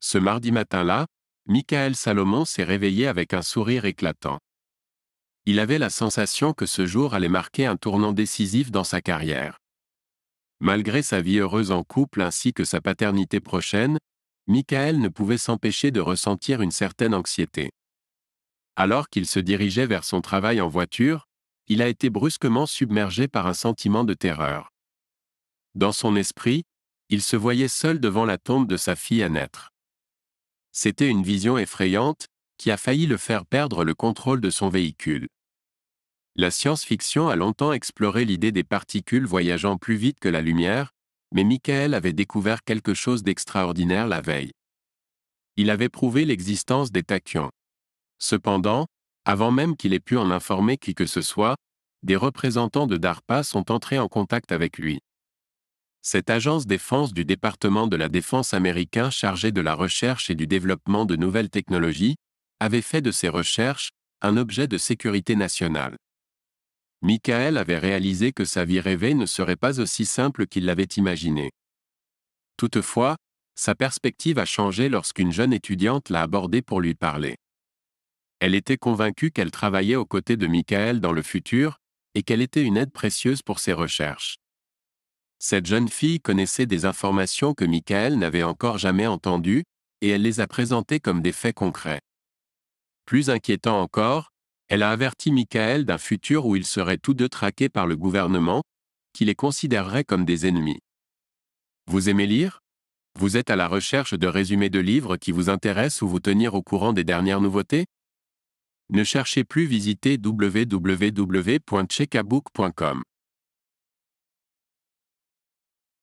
Ce mardi matin-là, Michael Salomon s'est réveillé avec un sourire éclatant. Il avait la sensation que ce jour allait marquer un tournant décisif dans sa carrière. Malgré sa vie heureuse en couple ainsi que sa paternité prochaine, Michael ne pouvait s'empêcher de ressentir une certaine anxiété. Alors qu'il se dirigeait vers son travail en voiture, il a été brusquement submergé par un sentiment de terreur. Dans son esprit, il se voyait seul devant la tombe de sa fille à naître. C'était une vision effrayante, qui a failli le faire perdre le contrôle de son véhicule. La science-fiction a longtemps exploré l'idée des particules voyageant plus vite que la lumière, mais Michael avait découvert quelque chose d'extraordinaire la veille. Il avait prouvé l'existence des tachyons. Cependant, avant même qu'il ait pu en informer qui que ce soit, des représentants de DARPA sont entrés en contact avec lui. Cette agence défense du département de la défense américain chargée de la recherche et du développement de nouvelles technologies, avait fait de ces recherches un objet de sécurité nationale. Michael avait réalisé que sa vie rêvée ne serait pas aussi simple qu'il l'avait imaginé. Toutefois, sa perspective a changé lorsqu'une jeune étudiante l'a abordé pour lui parler. Elle était convaincue qu'elle travaillait aux côtés de Michael dans le futur, et qu'elle était une aide précieuse pour ses recherches. Cette jeune fille connaissait des informations que Michael n'avait encore jamais entendues, et elle les a présentées comme des faits concrets. Plus inquiétant encore, elle a averti Michael d'un futur où ils seraient tous deux traqués par le gouvernement, qui les considérerait comme des ennemis. Vous aimez lire? Vous êtes à la recherche de résumés de livres qui vous intéressent ou vous tenir au courant des dernières nouveautés? Ne cherchez plus, visitez www.checkabook.com.